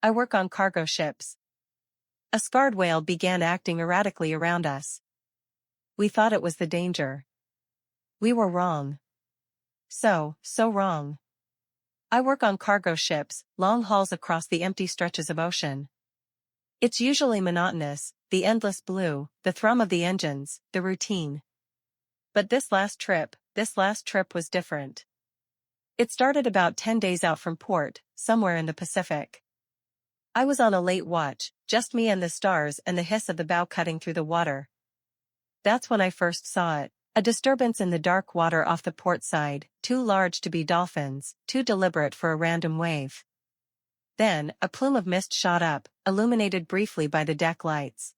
I work on cargo ships. A scarred whale began acting erratically around us. We thought it was the danger. We were wrong. So wrong. I work on cargo ships, long hauls across the empty stretches of ocean. It's usually monotonous, the endless blue, the thrum of the engines, the routine. But this last trip was different. It started about 10 days out from port, somewhere in the Pacific. I was on a late watch, just me and the stars and the hiss of the bow cutting through the water. That's when I first saw it. A disturbance in the dark water off the port side, too large to be dolphins, too deliberate for a random wave. Then, a plume of mist shot up, illuminated briefly by the deck lights.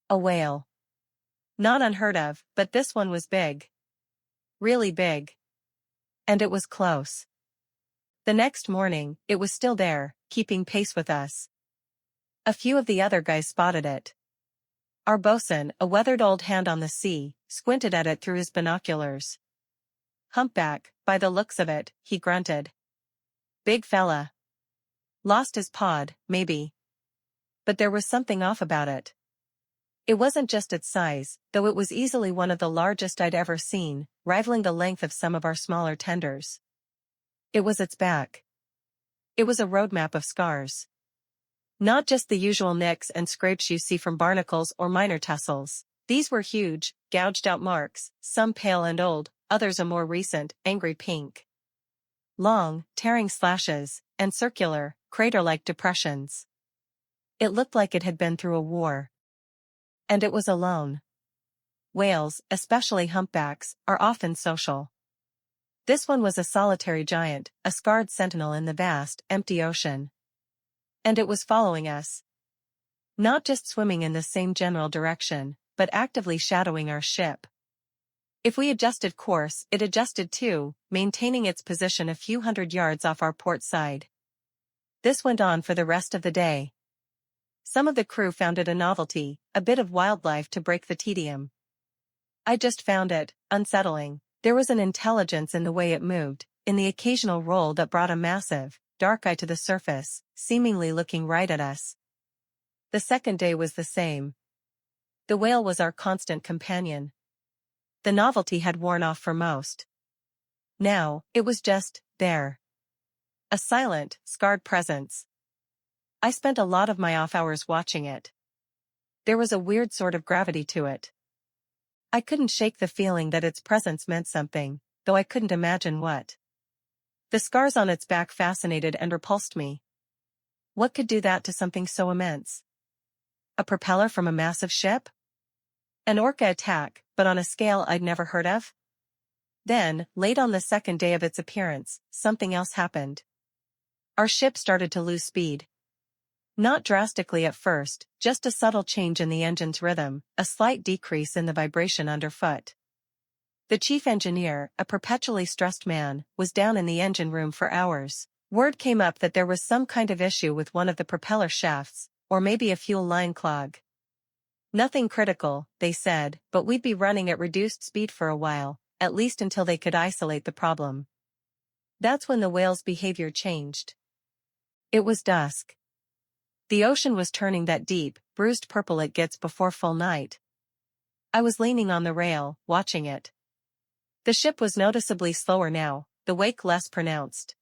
A whale. Not unheard of, but this one was big. Really big. And it was close. The next morning, it was still there, keeping pace with us. A few of the other guys spotted it. Our bosun, a weathered old hand on the sea, squinted at it through his binoculars. Humpback, by the looks of it, he grunted. Big fella. Lost his pod, maybe. But there was something off about it. It wasn't just its size, though it was easily one of the largest I'd ever seen, rivaling the length of some of our smaller tenders. It was its back. It was a roadmap of scars. Not just the usual nicks and scrapes you see from barnacles or minor tussles. These were huge, gouged-out marks, some pale and old, others a more recent, angry pink. Long, tearing slashes, and circular, crater-like depressions. It looked like it had been through a war. And it was alone. Whales, especially humpbacks, are often social. This one was a solitary giant, a scarred sentinel in the vast, empty ocean. And it was following us. Not just swimming in the same general direction, but actively shadowing our ship. If we adjusted course, it adjusted too, maintaining its position a few hundred yards off our port side. This went on for the rest of the day. Some of the crew found it a novelty, a bit of wildlife to break the tedium. I just found it unsettling. There was an intelligence in the way it moved, in the occasional roll that brought a massive, dark eye to the surface, seemingly looking right at us. The second day was the same. The whale was our constant companion. The novelty had worn off for most. Now, it was just there. A silent, scarred presence. I spent a lot of my off hours watching it. There was a weird sort of gravity to it. I couldn't shake the feeling that its presence meant something, though I couldn't imagine what. The scars on its back fascinated and repulsed me. What could do that to something so immense? A propeller from a massive ship? An orca attack, but on a scale I'd never heard of? Then, late on the second day of its appearance, something else happened. Our ship started to lose speed. Not drastically at first, just a subtle change in the engine's rhythm, a slight decrease in the vibration underfoot. The chief engineer, a perpetually stressed man, was down in the engine room for hours. Word came up that there was some kind of issue with one of the propeller shafts, or maybe a fuel line clog. Nothing critical, they said, but we'd be running at reduced speed for a while, at least until they could isolate the problem. That's when the whale's behavior changed. It was dusk. The ocean was turning that deep, bruised purple it gets before full night. I was leaning on the rail, watching it. The ship was noticeably slower now, the wake less pronounced.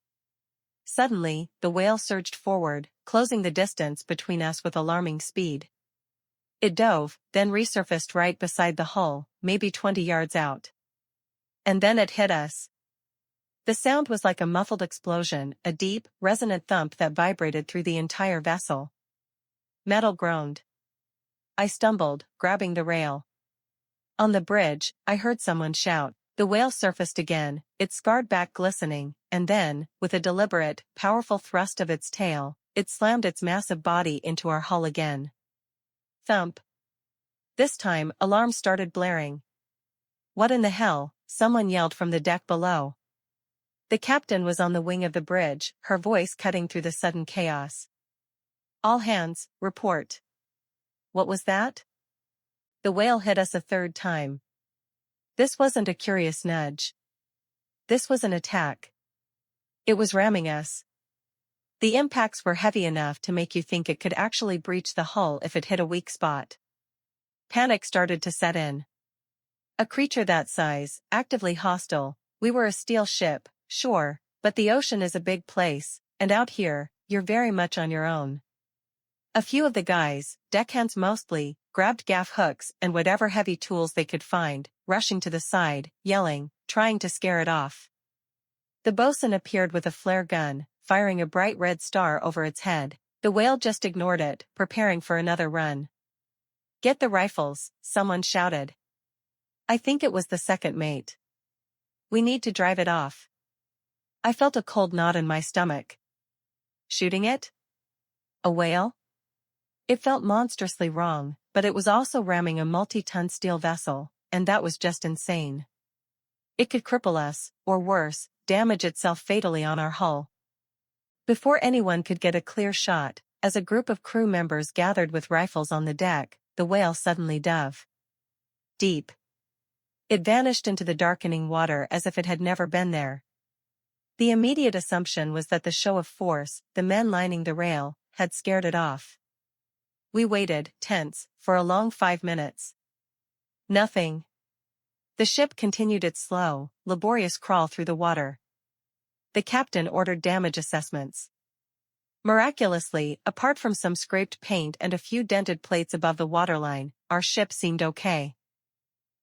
Suddenly, the whale surged forward, closing the distance between us with alarming speed. It dove, then resurfaced right beside the hull, maybe 20 yards out. And then it hit us. The sound was like a muffled explosion, a deep, resonant thump that vibrated through the entire vessel. Metal groaned. I stumbled, grabbing the rail. On the bridge, I heard someone shout. The whale surfaced again, its scarred back glistening, and then, with a deliberate, powerful thrust of its tail, it slammed its massive body into our hull again. Thump. This time, alarms started blaring. What in the hell? Someone yelled from the deck below. The captain was on the wing of the bridge, her voice cutting through the sudden chaos. All hands, report. What was that? The whale hit us a third time. This wasn't a curious nudge. This was an attack. It was ramming us. The impacts were heavy enough to make you think it could actually breach the hull if it hit a weak spot. Panic started to set in. A creature that size, actively hostile. We were a steel ship, sure, but the ocean is a big place, and out here, you're very much on your own. A few of the guys, deckhands mostly, grabbed gaff hooks and whatever heavy tools they could find, rushing to the side, yelling, trying to scare it off. The bosun appeared with a flare gun, firing a bright red star over its head. The whale just ignored it, preparing for another run. "Get the rifles," someone shouted. I think it was the second mate. "We need to drive it off." I felt a cold knot in my stomach. Shooting it? A whale? It felt monstrously wrong, but it was also ramming a multi-ton steel vessel, and that was just insane. It could cripple us, or worse, damage itself fatally on our hull. Before anyone could get a clear shot, as a group of crew members gathered with rifles on the deck, the whale suddenly dove deep. It vanished into the darkening water as if it had never been there. The immediate assumption was that the show of force, the men lining the rail, had scared it off. We waited, tense, for a long 5 minutes. Nothing. The ship continued its slow, laborious crawl through the water. The captain ordered damage assessments. Miraculously, apart from some scraped paint and a few dented plates above the waterline, our ship seemed okay.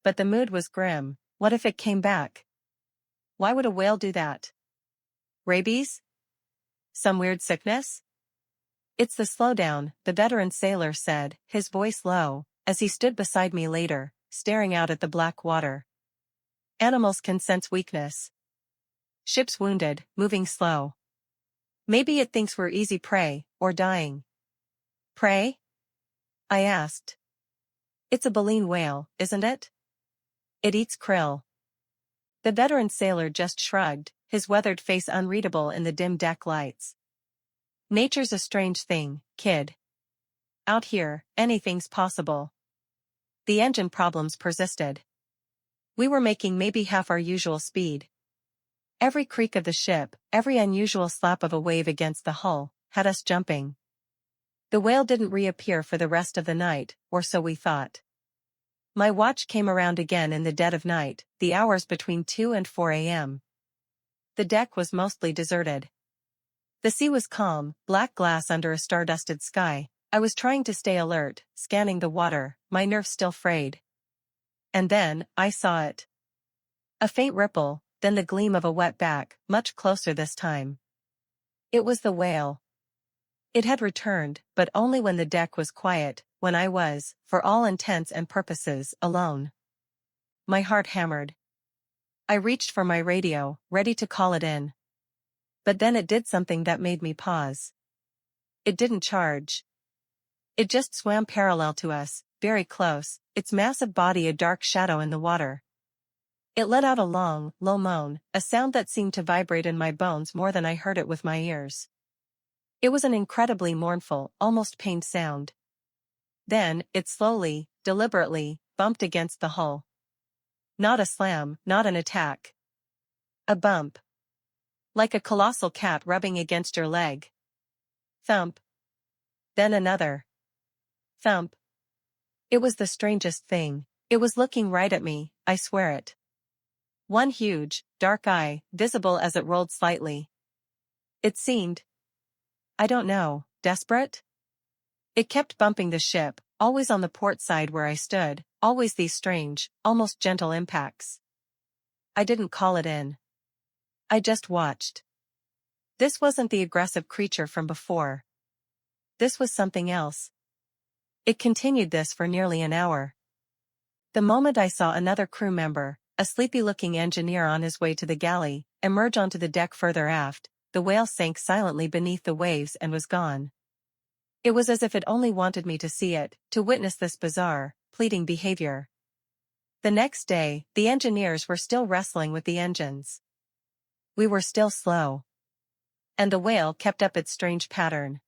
But the mood was grim. What if it came back? Why would a whale do that? Rabies? Some weird sickness? "It's the slowdown," the veteran sailor said, his voice low, as he stood beside me later, staring out at the black water. "Animals can sense weakness. Ship's wounded, moving slow. Maybe it thinks we're easy prey, or dying." "Prey?" I asked. "It's a baleen whale, isn't it? It eats krill." The veteran sailor just shrugged, his weathered face unreadable in the dim deck lights. "Nature's a strange thing, kid. Out here, anything's possible." The engine problems persisted. We were making maybe half our usual speed. Every creak of the ship, every unusual slap of a wave against the hull, had us jumping. The whale didn't reappear for the rest of the night, or so we thought. My watch came around again in the dead of night, the hours between 2 and 4 a.m. The deck was mostly deserted. The sea was calm, black glass under a star-dusted sky. I was trying to stay alert, scanning the water, my nerves still frayed. And then, I saw it. A faint ripple, then the gleam of a wet back, much closer this time. It was the whale. It had returned, but only when the deck was quiet, when I was, for all intents and purposes, alone. My heart hammered. I reached for my radio, ready to call it in. But then it did something that made me pause. It didn't charge. It just swam parallel to us, very close, its massive body a dark shadow in the water. It let out a long, low moan, a sound that seemed to vibrate in my bones more than I heard it with my ears. It was an incredibly mournful, almost pained sound. Then, it slowly, deliberately, bumped against the hull. Not a slam, not an attack. A bump. Like a colossal cat rubbing against your leg. Thump. Then another. Thump. It was the strangest thing. It was looking right at me, I swear it. One huge, dark eye, visible as it rolled slightly. It seemed, I don't know, desperate? It kept bumping the ship, always on the port side where I stood, always these strange, almost gentle impacts. I didn't call it in. I just watched. This wasn't the aggressive creature from before. This was something else. It continued this for nearly an hour. The moment I saw another crew member, a sleepy-looking engineer on his way to the galley, emerge onto the deck further aft, the whale sank silently beneath the waves and was gone. It was as if it only wanted me to see it, to witness this bizarre, pleading behavior. The next day, the engineers were still wrestling with the engines. We were still slow. And the whale kept up its strange pattern.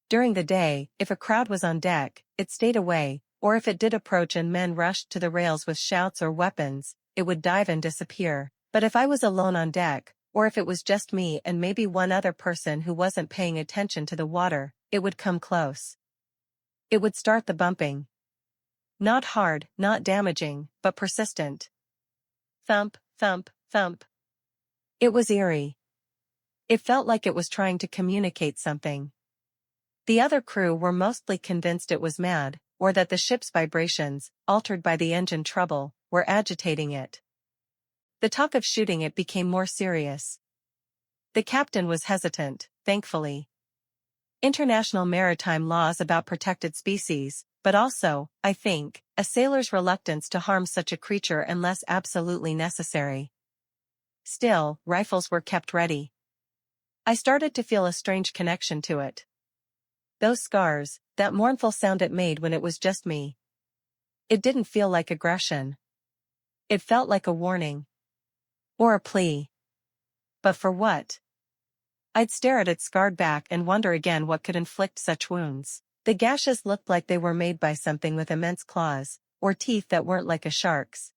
During the day, if a crowd was on deck, it stayed away, or if it did approach and men rushed to the rails with shouts or weapons, it would dive and disappear. But if I was alone on deck, Or if it was just me and maybe one other person who wasn't paying attention to the water, it would come close. It would start the bumping. Not hard, not damaging, but persistent. Thump, thump, thump. It was eerie. It felt like it was trying to communicate something. The other crew were mostly convinced it was mad, or that the ship's vibrations, altered by the engine trouble, were agitating it. The talk of shooting it became more serious. The captain was hesitant, thankfully. International maritime laws about protected species, but also, I think, a sailor's reluctance to harm such a creature unless absolutely necessary. Still, rifles were kept ready. I started to feel a strange connection to it. Those scars, that mournful sound it made when it was just me. It didn't feel like aggression. It felt like a warning. Or a plea. But for what? I'd stare at its scarred back and wonder again what could inflict such wounds. The gashes looked like they were made by something with immense claws, or teeth that weren't like a shark's.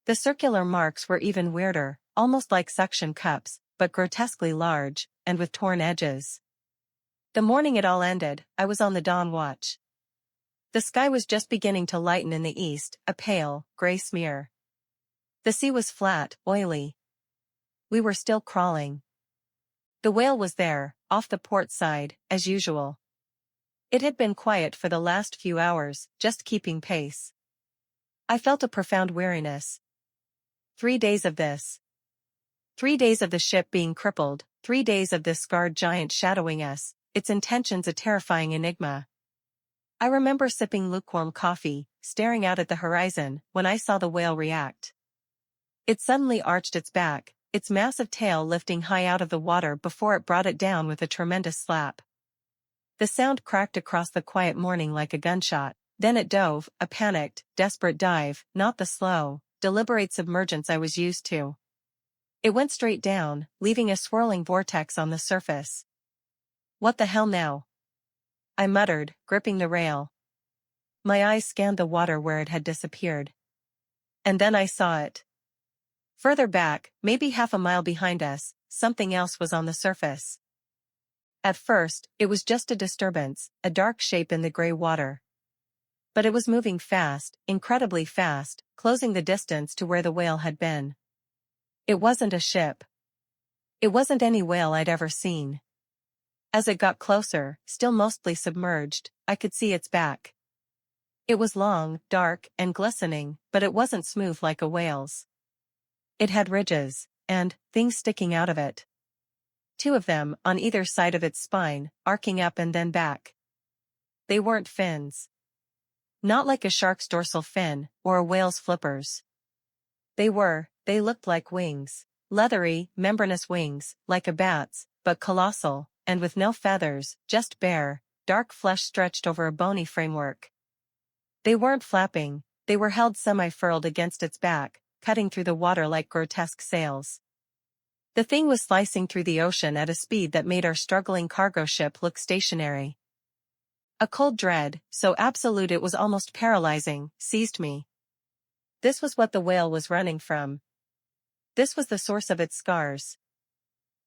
The circular marks were even weirder, almost like suction cups, but grotesquely large, and with torn edges. The morning it all ended, I was on the dawn watch. The sky was just beginning to lighten in the east, a pale, gray smear. The sea was flat, oily. We were still crawling. The whale was there, off the port side, as usual. It had been quiet for the last few hours, just keeping pace. I felt a profound weariness. 3 days of this. 3 days of the ship being crippled, 3 days of this scarred giant shadowing us, its intentions a terrifying enigma. I remember sipping lukewarm coffee, staring out at the horizon, when I saw the whale react. It suddenly arched its back, its massive tail lifting high out of the water before it brought it down with a tremendous slap. The sound cracked across the quiet morning like a gunshot, then it dove, a panicked, desperate dive, not the slow, deliberate submergence I was used to. It went straight down, leaving a swirling vortex on the surface. What the hell now? I muttered, gripping the rail. My eyes scanned the water where it had disappeared. And then I saw it. Further back, maybe half a mile behind us, something else was on the surface. At first, it was just a disturbance, a dark shape in the gray water. But it was moving fast, incredibly fast, closing the distance to where the whale had been. It wasn't a ship. It wasn't any whale I'd ever seen. As it got closer, still mostly submerged, I could see its back. It was long, dark, and glistening, but it wasn't smooth like a whale's. It had ridges, and things sticking out of it. 2 of them, on either side of its spine, arcing up and then back. They weren't fins. Not like a shark's dorsal fin, or a whale's flippers. They looked like wings. Leathery, membranous wings, like a bat's, but colossal, and with no feathers, just bare, dark flesh stretched over a bony framework. They weren't flapping, they were held semi-furled against its back, cutting through the water like grotesque sails. The thing was slicing through the ocean at a speed that made our struggling cargo ship look stationary. A cold dread, so absolute it was almost paralyzing, seized me. This was what the whale was running from. This was the source of its scars.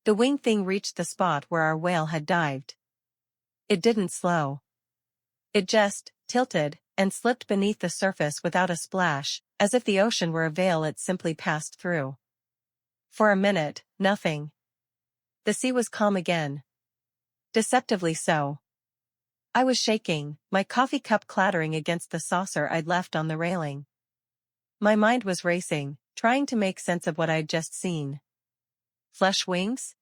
The winged thing reached the spot where our whale had dived. It didn't slow. It just tilted and slipped beneath the surface without a splash, as if the ocean were a veil it simply passed through. For a minute, nothing. The sea was calm again. Deceptively so. I was shaking, my coffee cup clattering against the saucer I'd left on the railing. My mind was racing, trying to make sense of what I'd just seen. Flesh wings?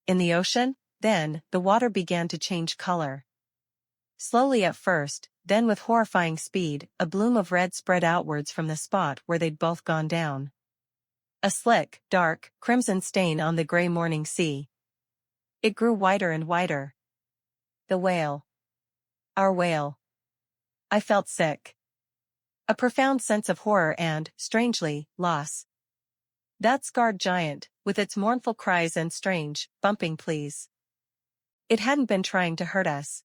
In the ocean? Then, the water began to change color. Slowly at first, then with horrifying speed, a bloom of red spread outwards from the spot where they'd both gone down. A slick, dark, crimson stain on the gray morning sea. It grew wider and wider. The whale. Our whale. I felt sick. A profound sense of horror and, strangely, loss. That scarred giant, with its mournful cries and strange, bumping pleas. It hadn't been trying to hurt us.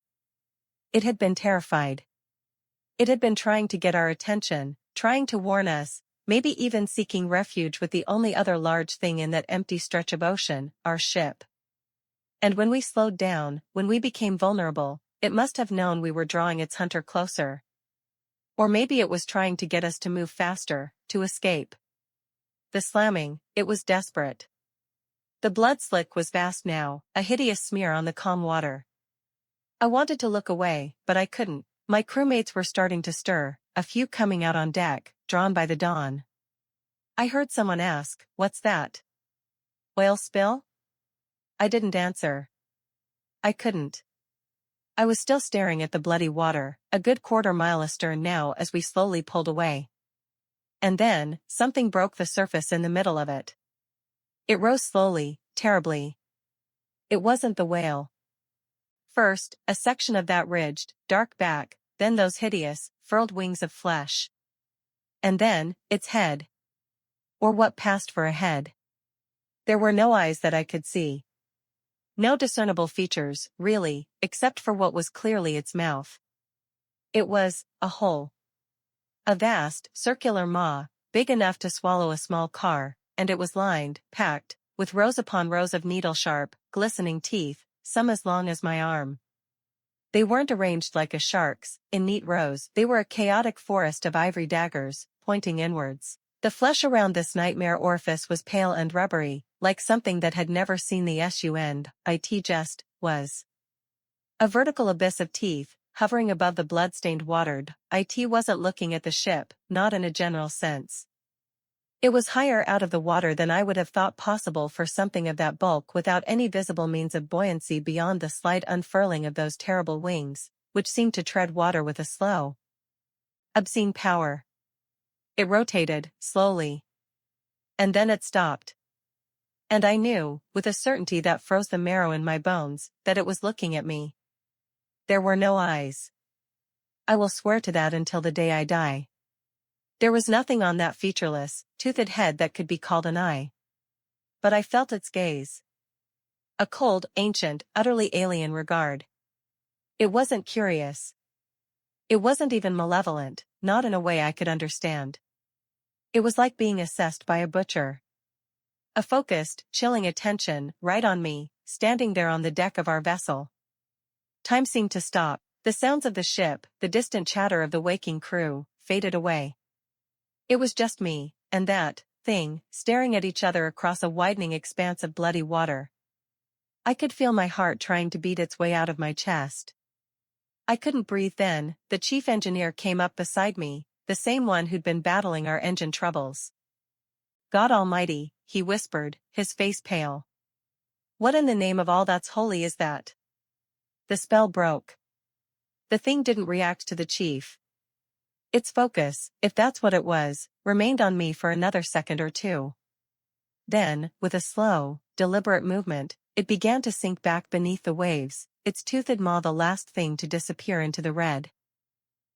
It had been terrified. It had been trying to get our attention, trying to warn us, maybe even seeking refuge with the only other large thing in that empty stretch of ocean, our ship. And when we slowed down, when we became vulnerable, it must have known we were drawing its hunter closer. Or maybe it was trying to get us to move faster, to escape. The slamming, it was desperate. The blood slick was vast now, a hideous smear on the calm water. I wanted to look away, but I couldn't. My crewmates were starting to stir, a few coming out on deck, drawn by the dawn. I heard someone ask, "What's that? Oil spill?" I didn't answer. I couldn't. I was still staring at the bloody water, a good quarter-mile astern now as we slowly pulled away. And then, something broke the surface in the middle of it. It rose slowly, terribly. It wasn't the whale. First, a section of that ridged, dark back, then those hideous, furled wings of flesh. And then, its head. Or what passed for a head. There were no eyes that I could see. No discernible features, really, except for what was clearly its mouth. It was a hole. A vast, circular maw, big enough to swallow a small car, and it was lined, packed, with rows upon rows of needle-sharp, glistening teeth, some as long as my arm. They weren't arranged like a shark's, in neat rows. They were a chaotic forest of ivory daggers, pointing inwards. The flesh around this nightmare orifice was pale and rubbery, like something that had never seen the sun. It just was. A vertical abyss of teeth, hovering above the blood-stained water. It wasn't looking at the ship, not in a general sense. It was higher out of the water than I would have thought possible for something of that bulk without any visible means of buoyancy beyond the slight unfurling of those terrible wings, which seemed to tread water with a slow, obscene power. It rotated, slowly. And then it stopped. And I knew, with a certainty that froze the marrow in my bones, that it was looking at me. There were no eyes. I will swear to that until the day I die. There was nothing on that featureless, toothed head that could be called an eye. But I felt its gaze. A cold, ancient, utterly alien regard. It wasn't curious. It wasn't even malevolent, not in a way I could understand. It was like being assessed by a butcher. A focused, chilling attention, right on me, standing there on the deck of our vessel. Time seemed to stop. The sounds of the ship, the distant chatter of the waking crew, faded away. It was just me, and that thing, staring at each other across a widening expanse of bloody water. I could feel my heart trying to beat its way out of my chest. I couldn't breathe then. The chief engineer came up beside me, the same one who'd been battling our engine troubles. "God Almighty," he whispered, his face pale. "What in the name of all that's holy is that?" The spell broke. The thing didn't react to the chief. Its focus, if that's what it was, remained on me for another second or two. Then, with a slow, deliberate movement, it began to sink back beneath the waves, its toothed maw the last thing to disappear into the red.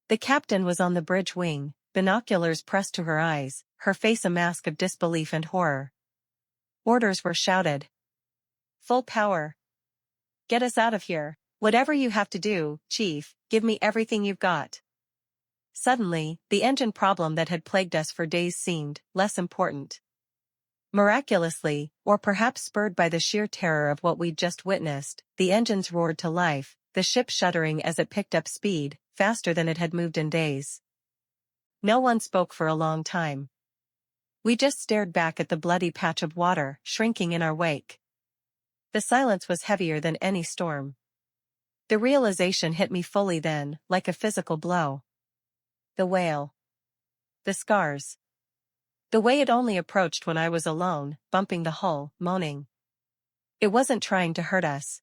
The captain was on the bridge wing, binoculars pressed to her eyes, her face a mask of disbelief and horror. Orders were shouted. "Full power. Get us out of here. Whatever you have to do, Chief, give me everything you've got." Suddenly, the engine problem that had plagued us for days seemed less important. Miraculously, or perhaps spurred by the sheer terror of what we'd just witnessed, the engines roared to life, the ship shuddering as it picked up speed, faster than it had moved in days. No one spoke for a long time. We just stared back at the bloody patch of water, shrinking in our wake. The silence was heavier than any storm. The realization hit me fully then, like a physical blow. The whale. The scars. The way it only approached when I was alone, bumping the hull, moaning. It wasn't trying to hurt us.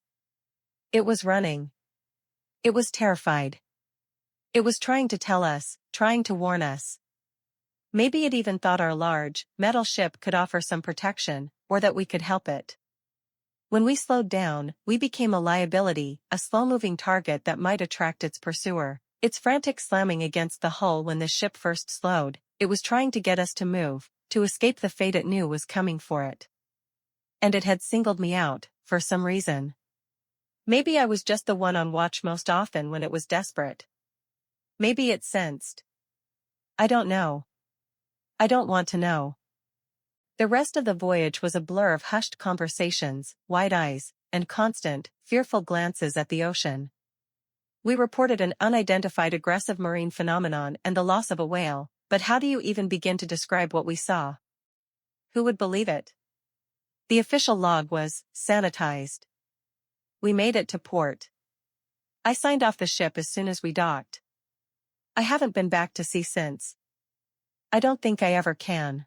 It was running. It was terrified. It was trying to tell us, trying to warn us. Maybe it even thought our large, metal ship could offer some protection, or that we could help it. When we slowed down, we became a liability, a slow-moving target that might attract its pursuer. Its frantic slamming against the hull when the ship first slowed, it was trying to get us to move, to escape the fate it knew was coming for it. And it had singled me out, for some reason. Maybe I was just the one on watch most often when it was desperate. Maybe it sensed. I don't know. I don't want to know. The rest of the voyage was a blur of hushed conversations, wide eyes, and constant, fearful glances at the ocean. We reported an unidentified aggressive marine phenomenon and the loss of a whale, but how do you even begin to describe what we saw? Who would believe it? The official log was sanitized. We made it to port. I signed off the ship as soon as we docked. I haven't been back to sea since. I don't think I ever can.